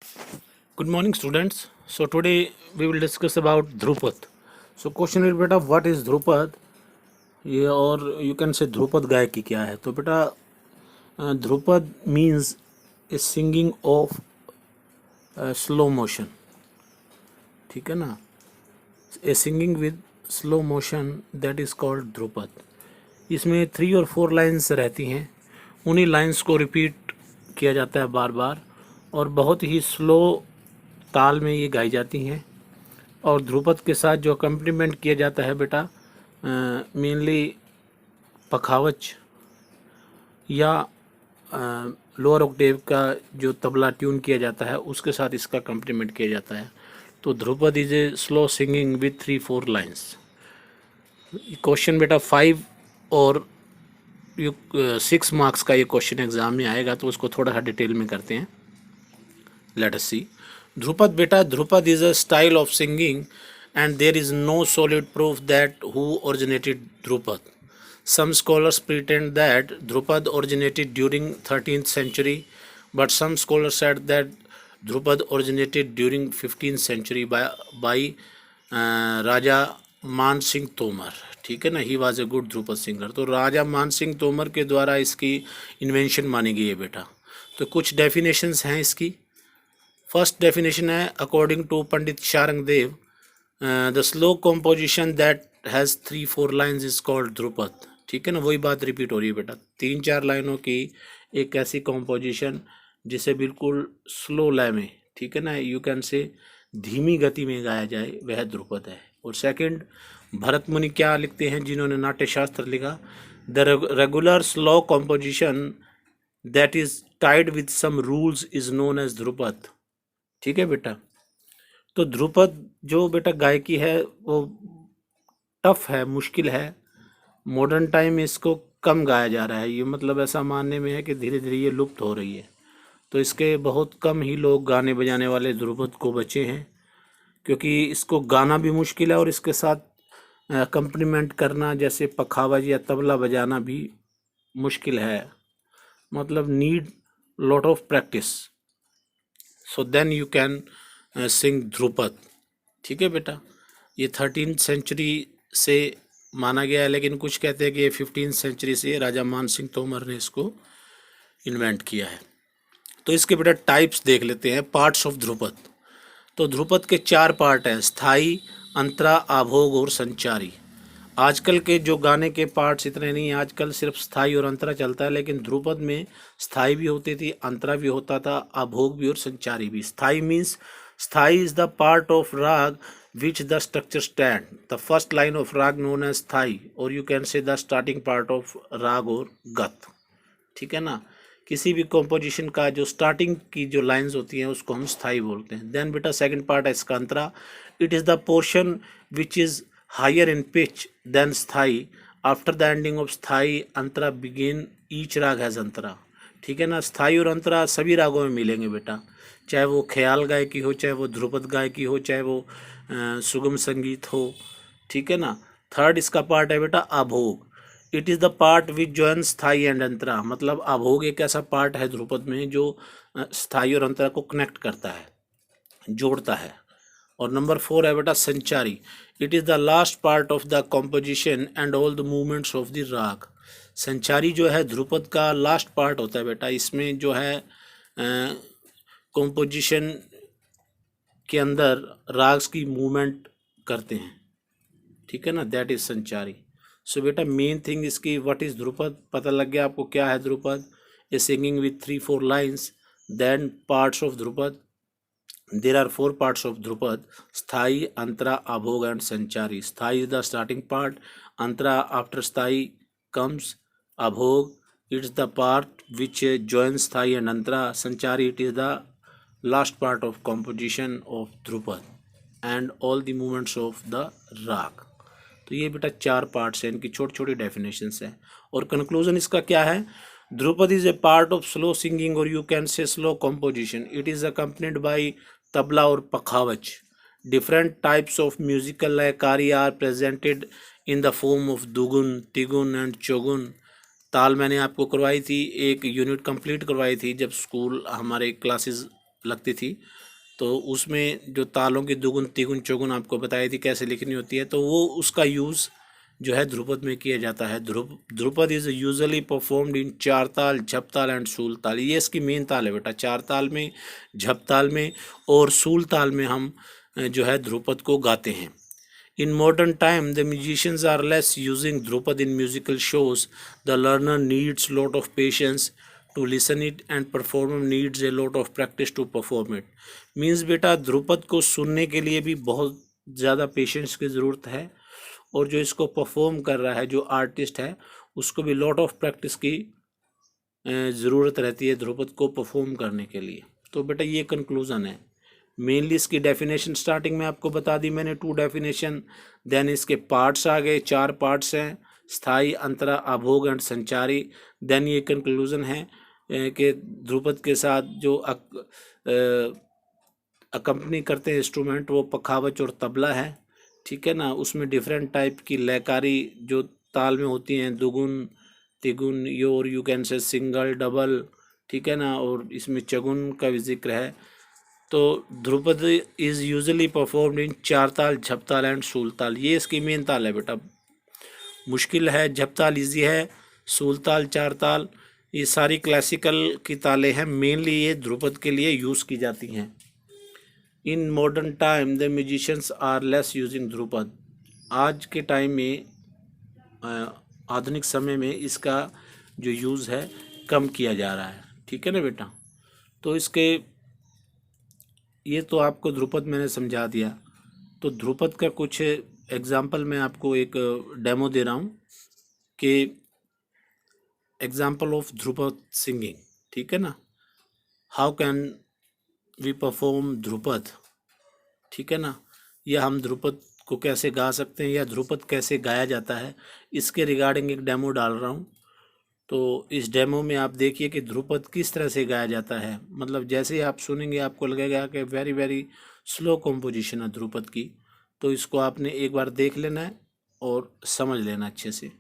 Good morning, students. So today we will discuss about Dhrupad. So question is बेटा what is Dhrupad? ये और you can say Dhrupad गायकी क्या है? तो बेटा Dhrupad means a singing of slow motion. ठीक है ना? A singing with slow motion that is called Dhrupad. इसमें 3 और 4 लाइन्स रहती हैं. उन्हीं लाइन्स को रिपीट किया जाता है बार बार और बहुत ही स्लो ताल में ये गाई जाती हैं. और ध्रुपद के साथ जो अकम्पनीमेंट किया जाता है बेटा मेनली पखावज या लोअर ऑक्टेव का जो तबला ट्यून किया जाता है उसके साथ इसका अकम्पनीमेंट किया जाता है. तो Dhrupad is a slow singing with 3-4 lines. Question बेटा 5 और 6 मार्क्स का ये क्वेश्चन एग्जाम में आएगा, तो उसको थोड़ा सा डिटेल में करते हैं. लेट अस सी. ध्रुपद बेटा, Dhrupad is a style of singing and there is no solid proof that who originated Dhrupad. Some scholars pretend that Dhrupad originated during 13th century, but some scholars said that Dhrupad originated during 15th century by राजा मान सिंह तोमर. ठीक है ना, he was a good Dhrupad singer. तो राजा मान सिंह तोमर के द्वारा इसकी invention मानी गई है बेटा. तो कुछ डेफिनेशंस हैं इसकी. फर्स्ट डेफिनेशन है according to Pandit Sharang Dev, the slow composition that has 3-4 lines is called Dhrupad. ठीक है ना, वही बात रिपीट हो रही है बेटा. 3-4 लाइनों की एक ऐसी कॉम्पोजिशन जिसे बिल्कुल स्लो लय में, ठीक है ना, यू कैन से धीमी गति में गाया जाए, वह ध्रुपद है. और सेकंड, भरत मुनि क्या लिखते हैं जिन्होंने नाट्य शास्त्र लिखा, the regular slow composition that is tied with some rules is known as dhrupad. ठीक है बेटा. तो ध्रुपद जो बेटा गायकी है वो टफ है, मुश्किल है. मॉडर्न टाइम में इसको कम गाया जा रहा है. ये मतलब ऐसा मानने में है कि धीरे धीरे ये लुप्त हो रही है. तो इसके बहुत कम ही लोग गाने बजाने वाले ध्रुपद को बचे हैं, क्योंकि इसको गाना भी मुश्किल है और इसके साथ अकम्पनीमेंट करना जैसे पखावज या तबला बजाना भी मुश्किल है. मतलब need lot of practice. So then you can sing dhrupad. ठीक है बेटा. ये 13th सेंचुरी से माना गया है, लेकिन कुछ कहते हैं कि ये 15th सेंचुरी से राजा मान सिंह तोमर ने इसको इन्वेंट किया है. तो इसके बेटा टाइप्स देख लेते हैं, पार्ट्स ऑफ ध्रुपद. तो ध्रुपद के 4 पार्ट हैं, स्थाई, अंतरा, आभोग और संचारी. आजकल के जो गाने के पार्ट्स इतने नहीं हैं, आजकल सिर्फ स्थाई और अंतरा चलता है, लेकिन ध्रुपद में स्थाई भी होती थी, अंतरा भी होता था, आभोग भी और संचारी भी. स्थाई मीन्स, स्थाई इज द पार्ट ऑफ राग which the structure stand. The first line of rag known as स्थाई, or you can say the starting part of राग और गत. ठीक है ना, किसी भी कॉम्पोजिशन का जो स्टार्टिंग की जो लाइंस होती हैं उसको हम स्थाई बोलते हैं. देन बेटा सेकंड पार्ट है इसका अंतरा. It is the portion which is higher in pitch than sthayi. After the ending of sthayi antara begin each raga has antara. ठीक है ना. स्थाई और अंतरा सभी रागों में मिलेंगे बेटा, चाहे वो ख्याल गायकी हो, चाहे वो ध्रुपद गायकी हो, चाहे वो सुगम संगीत हो. ठीक है ना. थर्ड इसका पार्ट है बेटा आभोग. It is the part which joins sthayi and antara. मतलब आभोग एक ऐसा पार्ट है ध्रुपद में जो स्थाई और अंतरा को कनेक्ट करता है, जोड़ता है. और नंबर 4 है बेटा संचारी. It is the last part of the composition and all the movements of the राग. संचारी जो है ध्रुपद का लास्ट पार्ट होता है बेटा. इसमें जो है कॉम्पोजिशन के अंदर राग्स की मूवमेंट करते हैं. ठीक है ना, दैट इज संचारी. सो बेटा मेन थिंग इसकी व्हाट इज ध्रुपद पता लग गया आपको क्या है ध्रुपद. A singing with 3-4 lines. Then parts of dhrupad, there are 4 parts of dhrupad, sthayi, antara, abhog and sanchari. Sthayi is the starting part, antara after sthayi comes, abhog it's the part which joins sthayi and antara, sanchari it is the last part of composition of dhrupad and all the movements of the राग. तो ये बेटा 4 parts हैं, इनकी छोटी छोटी definitions हैं. और कंक्लूजन इसका क्या है, dhrupad is a part of slow singing और you can say slow composition. It is accompanied by tabla और pakhawaj. Different types of musical laykari are presented in the form of dugun, tigun and chaugun. ताल मैंने आपको करवाई थी, एक यूनिट कंप्लीट करवाई थी जब स्कूल हमारे क्लासेस लगती थी, तो उसमें जो तालों की दुगुन तिगुन चौगुन आपको बताई थी कैसे लिखनी होती है, तो वो उसका यूज़ जो है ध्रुपद में किया जाता है। Dhrupad is usually performed in चार ताल, झप ताल एंड सूल ताल। ये इसकी मेन ताल है बेटा, चार ताल में, झप ताल में और सूल ताल में हम जो है ध्रुपद को गाते हैं। In modern time, the musicians are less using Drupad in musical shows. The learner needs lot of patience to listen it and performer needs a lot of practice to perform it. Means बेटा ध्रुपद को सुनने के लिए भी बहुत ज़्यादा patience की ज़रूरत है, और जो इसको परफॉर्म कर रहा है, जो आर्टिस्ट है, उसको भी लॉट ऑफ प्रैक्टिस की ज़रूरत रहती है ध्रुपद को परफॉर्म करने के लिए। तो बेटा ये कंक्लूज़न है। मेनली इसकी डेफिनेशन स्टार्टिंग में आपको बता दी मैंने, 2 डेफिनेशन। देन इसके पार्ट्स आ गए, 4 पार्ट्स हैं, स्थाई, अंतरा, अभोग एंड संचारी। देन ये कंक्लूज़न है कि ध्रुपद के साथ जो अकम्पनी करते हैं इंस्ट्रूमेंट, वो पखावज और तबला है, ठीक है ना। उसमें डिफरेंट टाइप की लयकारी जो ताल में होती हैं, दुगुन तिगुन, your you can say single double, ठीक है ना, और इसमें चगुन का भी जिक्र है। तो Dhrupad is usually performed in चार ताल, झप ताल एंड सूल ताल। ये इसकी मेन ताल है बेटा। मुश्किल है झप ताल, ईजी है, सूल ताल, चार ताल, ये सारी क्लासिकल की तालें हैं। मेनली ये ध्रुपद के लिए यूज़ की जाती हैं। In modern time the musicians are less using dhrupad. आज के टाइम में, आधुनिक समय में इसका जो यूज़ है कम किया जा रहा है, ठीक है ना बेटा। तो इसके ये तो आपको ध्रुपद मैंने समझा दिया। तो ध्रुपद का कुछ एग्जाम्पल मैं आपको एक डेमो दे रहा हूँ कि एग्जाम्पल ऑफ ध्रुपद सिंगिंग, ठीक है ना। How can we perform dhrupad, ठीक है ना। या हम ध्रुपद को कैसे गा सकते हैं, या ध्रुपद कैसे गाया जाता है, इसके रिगार्डिंग एक डेमो डाल रहा हूँ। तो इस डेमो में आप देखिए कि ध्रुपद किस तरह से गाया जाता है। मतलब जैसे ही आप सुनेंगे आपको लगेगा कि वेरी वेरी स्लो कॉम्पोजिशन है ध्रुपद की। तो इसको आपने एक बार देख लेना है और समझ लेना अच्छे से।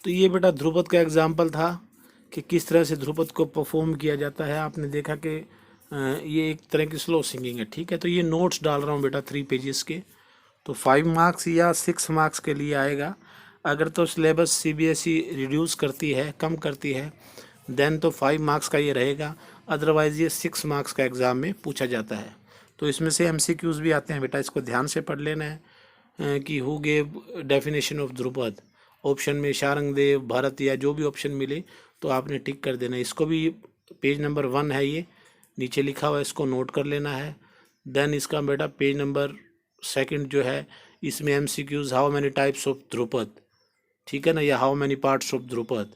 तो ये बेटा ध्रुपद का एग्जाम्पल था कि किस तरह से ध्रुपद को परफॉर्म किया जाता है। आपने देखा कि ये एक तरह की स्लो सिंगिंग है, ठीक है। तो ये नोट्स डाल रहा हूँ बेटा 3 पेजेस के। तो 5 मार्क्स या 6 मार्क्स के लिए आएगा। अगर तो सिलेबस सीबीएसई रिड्यूस करती है, कम करती है, देन तो 5 मार्क्स का ये रहेगा। अदरवाइज़ ये 6 मार्क्स का एग्ज़ाम में पूछा जाता है। तो इसमें से एमसीक्यूज़ भी आते हैं बेटा, इसको ध्यान से पढ़ लेना है कि who gave definition of Dhrupad, option में शारंगदेव, भरत या जो भी ऑप्शन मिले तो आपने टिक कर देना। इसको भी पेज नंबर 1 है, ये नीचे लिखा हुआ है, इसको नोट कर लेना है। देन इसका बेटा पेज नंबर 2 जो है, इसमें MCQs, how many types of dhrupad, ठीक है ना, या how many parts of dhrupad.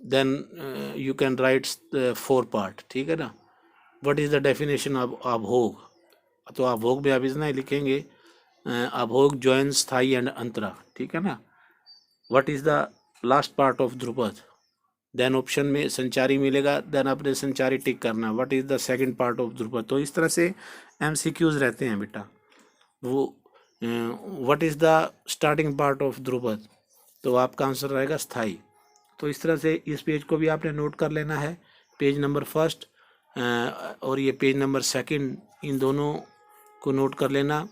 Then you can write 4 part, ठीक है ना। What is the definition of abhog, तो अभोग में आप इतना ही लिखेंगे अभोग जॉइंस थाई एंड अंतरा, ठीक है ना। What is the last part of dhrupad, then option में संचारी मिलेगा, देन आपने संचारी टिक करना। What is the second part of Dhrupad. तो इस तरह से MCQs रहते हैं बेटा। वो what is the starting part of Dhrupad, तो आपका आंसर रहेगा स्थाई। तो इस तरह से इस पेज को भी आपने नोट कर लेना है, पेज नंबर 1 और ये पेज नंबर 2, इन दोनों को नोट कर लेना।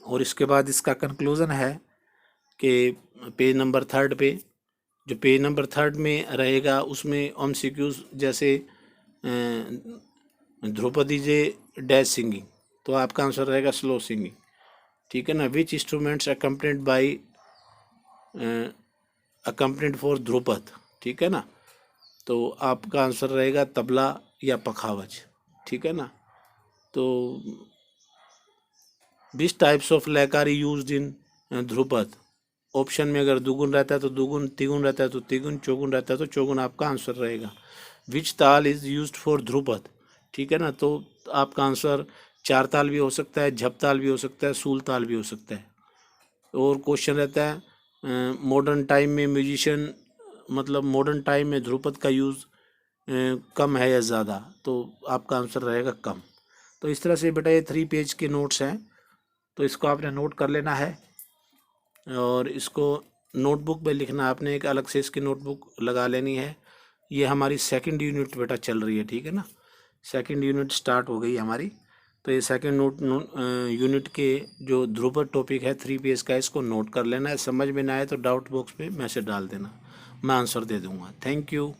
और इसके बाद इसका कंक्लूज़न है कि पेज नंबर 3 पे, जो पेज नंबर 3 में रहेगा उसमें MCQs जैसे ध्रुपदी जे डैश सिंगिंग, तो आपका आंसर रहेगा स्लो सिंगिंग, ठीक है ना। विच इंस्ट्रूमेंट्स अकम्पनीड फॉर ध्रुपद, ठीक है ना। तो आपका आंसर रहेगा तबला या पखावज, ठीक है ना। तो which types of laykari used in dhrupad, option में अगर दुगुन रहता है तो दुगुन, तिगुन रहता है तो तिगुन, चौगुन रहता है तो चौगुन आपका आंसर रहेगा। विच ताल इज यूज्ड फॉर ध्रुपद, ठीक है ना। तो आपका आंसर 4 ताल भी हो सकता है, झप ताल भी हो सकता है, सूल ताल भी हो सकता है। और क्वेश्चन रहता है मॉडर्न टाइम में म्यूजिशियन, मतलब मॉडर्न टाइम में ध्रुपद का यूज़ कम है या ज़्यादा, तो आपका आंसर रहेगा कम। तो इस तरह से बेटा ये 3 पेज के नोट्स हैं, तो इसको आपने नोट कर लेना है। और इसको नोटबुक में लिखना, आपने एक अलग से इसकी नोटबुक लगा लेनी है। ये हमारी 2nd यूनिट बेटा चल रही है, ठीक है ना। 2nd यूनिट स्टार्ट हो गई हमारी। तो ये 2nd यूनिट के जो ध्रुपद टॉपिक है 3 पेज का, इसको नोट कर लेना है। समझ में ना आए तो डाउट बॉक्स में मैसेज डाल देना, मैं आंसर दे दूँगा। Thank you.